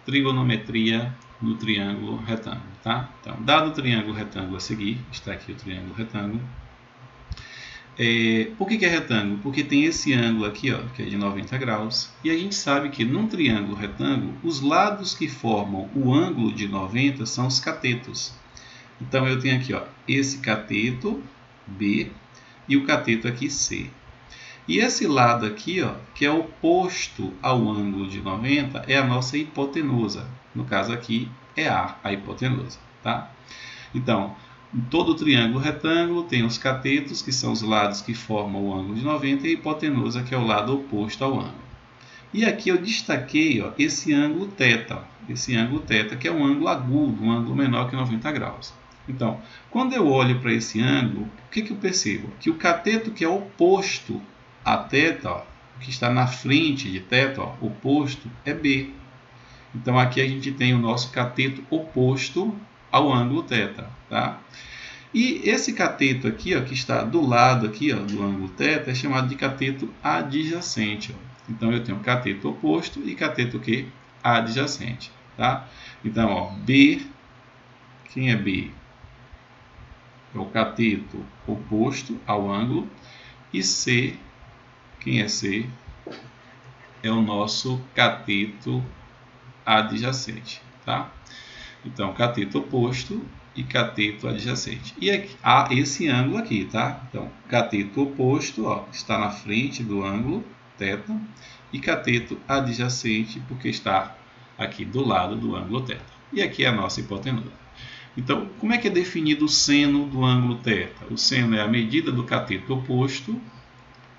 trigonometria no triângulo retângulo, tá? Então, dado o triângulo retângulo a seguir, está aqui o triângulo retângulo. Por que é retângulo? Porque tem esse ângulo aqui, ó, que é de 90 graus, e a gente sabe que num triângulo retângulo, os lados que formam o ângulo de 90 são os catetos. Então, eu tenho aqui, ó, esse cateto B e o cateto aqui C. E esse lado aqui, ó, que é oposto ao ângulo de 90, é a nossa hipotenusa. No caso aqui, é a hipotenusa, tá? Então, em todo triângulo retângulo tem os catetos, que são os lados que formam o ângulo de 90, e a hipotenusa, que é o lado oposto ao ângulo. E aqui eu destaquei, ó, esse ângulo θ, que é um ângulo agudo, um ângulo menor que 90 graus. Então, quando eu olho para esse ângulo, o que eu percebo? Que o cateto que é oposto a θ, ó, que está na frente de θ, ó, oposto, é B. Então, aqui a gente tem o nosso cateto oposto ao ângulo θ, tá? E esse cateto aqui, ó, que está do lado aqui, ó, do ângulo θ, é chamado de cateto adjacente. Ó. Então, eu tenho cateto oposto e cateto que? Adjacente, tá? Então, ó, B, quem é B? É o cateto oposto ao ângulo, e C, quem é C? É o nosso cateto adjacente, tá? Então, cateto oposto e cateto adjacente. E aqui, há esse ângulo aqui, tá? Então, cateto oposto, ó, está na frente do ângulo θ, e cateto adjacente, porque está aqui do lado do ângulo θ. E aqui é a nossa hipotenusa. Então, como é que é definido o seno do ângulo θ? O seno é a medida do cateto oposto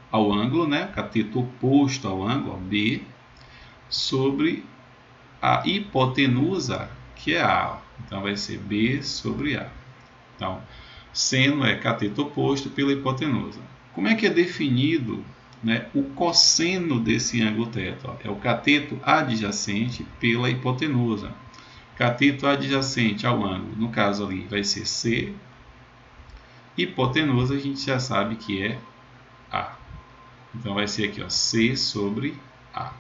ao ângulo, né? Cateto oposto ao ângulo, ó, B, sobre a hipotenusa, que é A. Então, vai ser B sobre A. Então, seno é cateto oposto pela hipotenusa. Como é que é definido, né, o cosseno desse ângulo θ? É o cateto adjacente pela hipotenusa. Cateto adjacente ao ângulo, no caso ali, vai ser C. Hipotenusa, a gente já sabe que é A. Então, vai ser aqui, ó, C sobre A.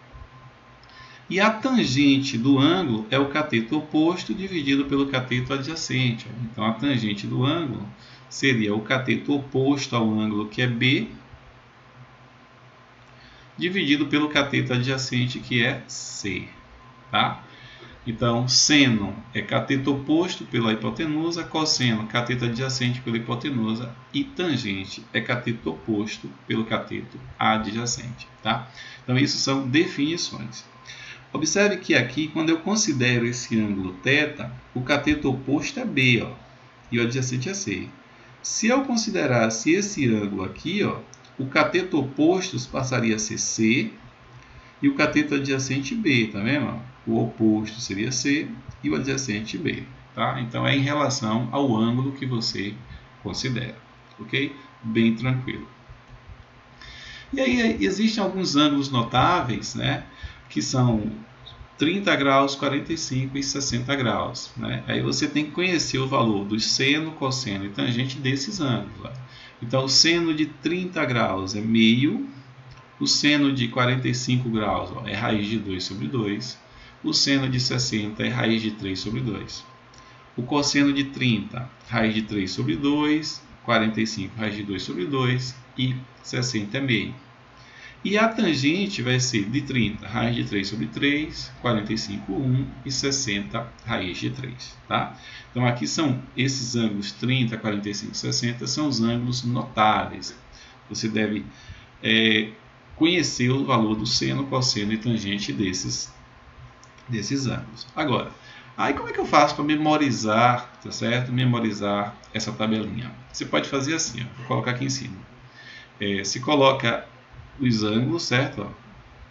E a tangente do ângulo é o cateto oposto dividido pelo cateto adjacente. Então, a tangente do ângulo seria o cateto oposto ao ângulo, que é B, dividido pelo cateto adjacente, que é C. Tá? Então, seno é cateto oposto pela hipotenusa, cosseno, cateto adjacente pela hipotenusa, e tangente é cateto oposto pelo cateto adjacente. Tá? Então, isso são definições. Observe que aqui, quando eu considero esse ângulo θ, o cateto oposto é B, ó, e o adjacente é C. Se eu considerasse esse ângulo aqui, ó, o cateto oposto passaria a ser C e o cateto adjacente B, tá vendo? O oposto seria C e o adjacente B, tá? Então, é em relação ao ângulo que você considera, ok? Bem tranquilo. E aí, existem alguns ângulos notáveis, né? Que são 30 graus, 45 e 60 graus. Né? Aí você tem que conhecer o valor do seno, cosseno e tangente desses ângulos. Ó. Então, o seno de 30 graus é meio, o seno de 45 graus, ó, é raiz de 2 sobre 2, o seno de 60 é raiz de 3 sobre 2. O cosseno de 30, raiz de 3 sobre 2, 45, raiz de 2 sobre 2 e 60 é meio. E a tangente vai ser de 30, raiz de 3 sobre 3, 45, 1 e 60, raiz de 3. Tá? Então, aqui são esses ângulos 30, 45 e 60, são os ângulos notáveis. Você deve conhecer o valor do seno, cosseno e tangente desses ângulos. Agora, aí como é que eu faço para memorizar, tá certo? Memorizar essa tabelinha. Você pode fazer assim, ó, vou colocar aqui em cima. Se coloca os ângulos, certo? Ó,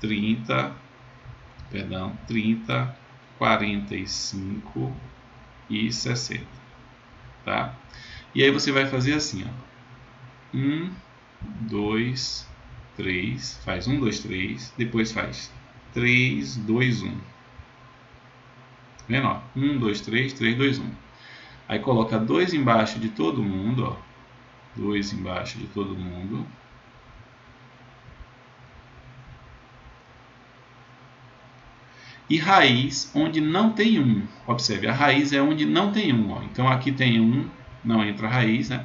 30, 45 e 60, tá? E aí você vai fazer assim, ó. 1, 2, 3, faz 1, 2, 3, depois faz 3, 2, 1. Tá vendo? Ó? 1, 2, 3, 3, 2, 1. Aí coloca 2 embaixo de todo mundo, ó. 2 embaixo de todo mundo. e raiz onde não tem 1. Observe, a raiz é onde não tem 1. Ó. Então aqui tem 1, não entra raiz, né?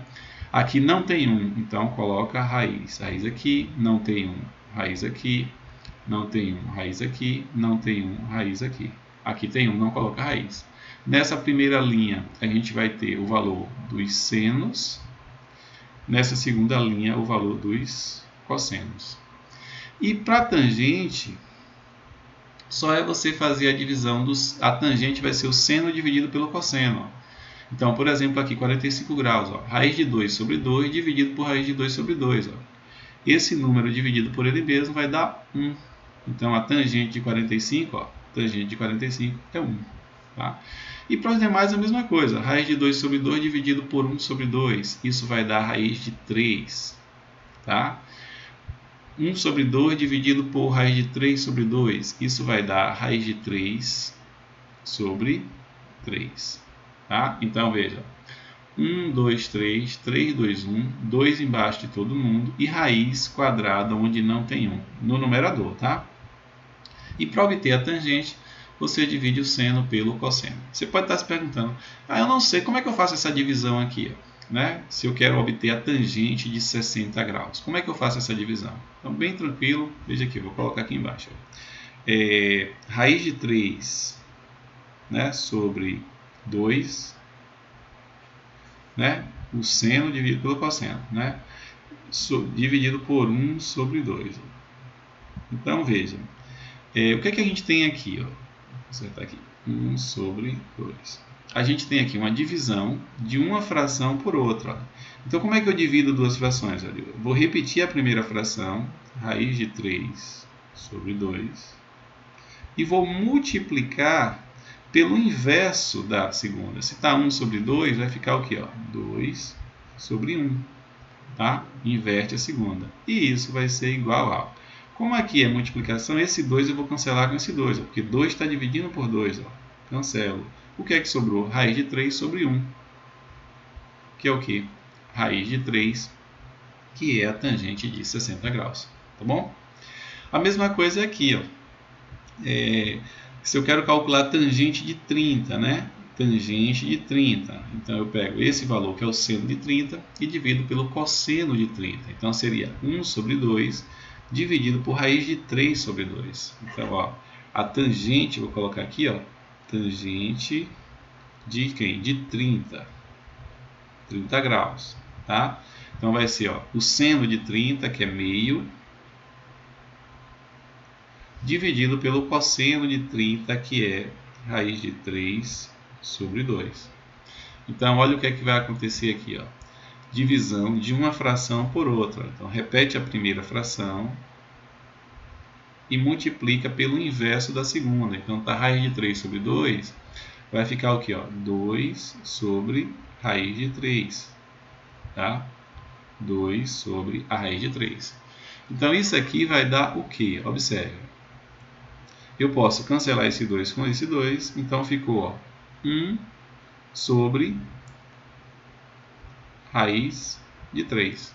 Aqui não tem 1, então coloca a raiz. Raiz aqui, não tem 1. Raiz aqui, não tem 1. Raiz aqui, não tem 1. Raiz aqui. Aqui tem 1, não coloca raiz. Nessa primeira linha, a gente vai ter o valor dos senos. Nessa segunda linha, o valor dos cossenos. E para a tangente, só é você fazer a divisão dos... A tangente vai ser o seno dividido pelo cosseno. Ó. Então, por exemplo, aqui 45 graus. Ó, raiz de 2 sobre 2 dividido por raiz de 2 sobre 2. Ó. Esse número dividido por ele mesmo vai dar 1. Então, a tangente de 45, ó, tangente de 45 é 1. Tá? E para os demais a mesma coisa. Raiz de 2 sobre 2 dividido por 1 sobre 2. Isso vai dar raiz de 3. Tá? 1 sobre 2 dividido por raiz de 3 sobre 2. Isso vai dar raiz de 3 sobre 3. Tá? Então, veja. 1, 2, 3, 3, 2, 1. 2 embaixo de todo mundo. E raiz quadrada onde não tem 1. No numerador, tá? E para obter a tangente, você divide o seno pelo cosseno. Você pode estar se perguntando, eu não sei, como é que eu faço essa divisão aqui? Né? Se eu quero obter a tangente de 60 graus. Como é que eu faço essa divisão? Então, bem tranquilo, veja aqui, eu vou colocar aqui embaixo. Raiz de 3, né, sobre 2, né, o seno dividido pelo cosseno, né, dividido por 1 sobre 2. Então, veja, o que é que a gente tem aqui? Ó? Vou acertar aqui, 1 sobre 2. A gente tem aqui uma divisão de uma fração por outra. Ó. Então, como é que eu divido duas frações? Eu vou repetir a primeira fração, raiz de 3 sobre 2, e vou multiplicar pelo inverso da segunda. Se está 1 sobre 2, vai ficar o quê? Ó? 2 sobre 1. Tá? Inverte a segunda. E isso vai ser igual a... Como aqui é multiplicação, esse 2 eu vou cancelar com esse 2, ó, porque 2 está dividindo por 2. Ó. Cancelo. O que é que sobrou? Raiz de 3 sobre 1. Que é o quê? Raiz de 3, que é a tangente de 60 graus. Tá bom? A mesma coisa é aqui. Ó. Se eu quero calcular a tangente de 30, né? Tangente de 30. Então, eu pego esse valor, que é o seno de 30, e divido pelo cosseno de 30. Então, seria 1 sobre 2 dividido por raiz de 3 sobre 2. Então, ó, a tangente, vou colocar aqui, ó, tangente de quem? De 30 graus, tá? Então vai ser, ó, o seno de 30, que é meio, dividido pelo cosseno de 30, que é raiz de 3 sobre 2. Então, olha o que é que vai acontecer aqui, ó. Divisão de uma fração por outra. Então, repete a primeira fração e multiplica pelo inverso da segunda. Então, tá raiz de 3 sobre 2, vai ficar o quê? Ó? 2 sobre raiz de 3. Tá? 2 sobre a raiz de 3. Então, isso aqui vai dar o quê? Observe. Eu posso cancelar esse 2 com esse 2. Então, ficou ó, 1 sobre raiz de 3.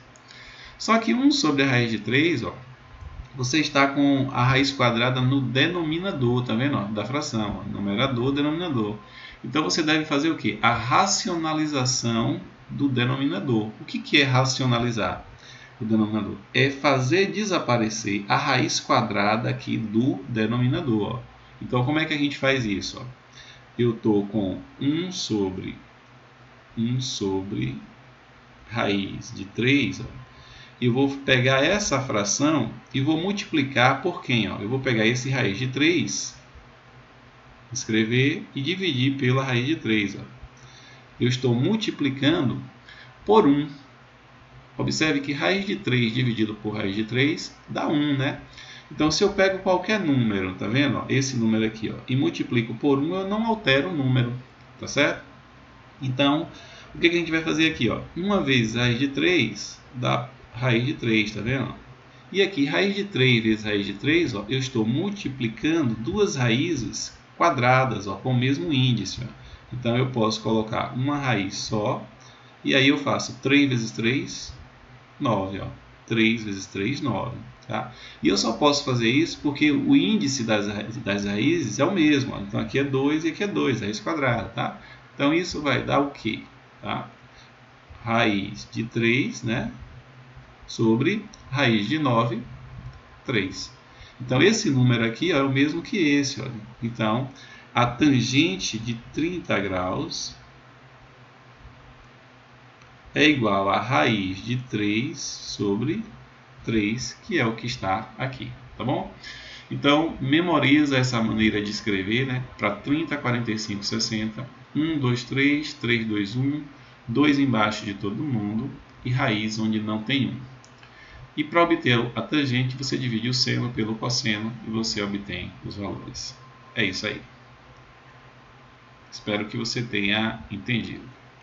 Só que 1 sobre a raiz de 3, ó, você está com a raiz quadrada no denominador, tá vendo? Ó, da fração, ó, numerador, denominador. Então, você deve fazer o quê? A racionalização do denominador. O que é racionalizar o denominador? É fazer desaparecer a raiz quadrada aqui do denominador. Ó. Então, como é que a gente faz isso? Ó? Eu estou com 1 sobre raiz de 3, ó. Eu vou pegar essa fração e vou multiplicar por quem? Ó? Eu vou pegar esse raiz de 3, escrever e dividir pela raiz de 3. Ó. Eu estou multiplicando por 1. Observe que raiz de 3 dividido por raiz de 3 dá 1, né? Então, se eu pego qualquer número, tá vendo? Ó, esse número aqui, ó, e multiplico por 1, eu não altero o número, tá certo? Então, o que a gente vai fazer aqui? Ó? 1 vezes raiz de 3 dá raiz de 3, tá vendo? E aqui, raiz de 3 vezes raiz de 3, ó, eu estou multiplicando duas raízes quadradas, ó, com o mesmo índice. Ó. Então, eu posso colocar uma raiz só, e aí eu faço 3 vezes 3, 9. Ó. 3 vezes 3, 9. Tá? E eu só posso fazer isso porque o índice das raízes é o mesmo. Ó. Então aqui é 2 e aqui é 2, raiz quadrada. Tá? Então isso vai dar o quê? Tá? Raiz de 3, né? Sobre raiz de 9, 3. Então esse número aqui é o mesmo que esse. Olha. Então a tangente de 30 graus é igual a raiz de 3 sobre 3, que é o que está aqui, tá bom? Então, memoriza essa maneira de escrever, né? Para 30, 45, 60, 1, 2, 3, 3, 2, 1, 2 embaixo de todo mundo e raiz onde não tem 1. E para obter a tangente, você divide o seno pelo cosseno e você obtém os valores. É isso aí. Espero que você tenha entendido.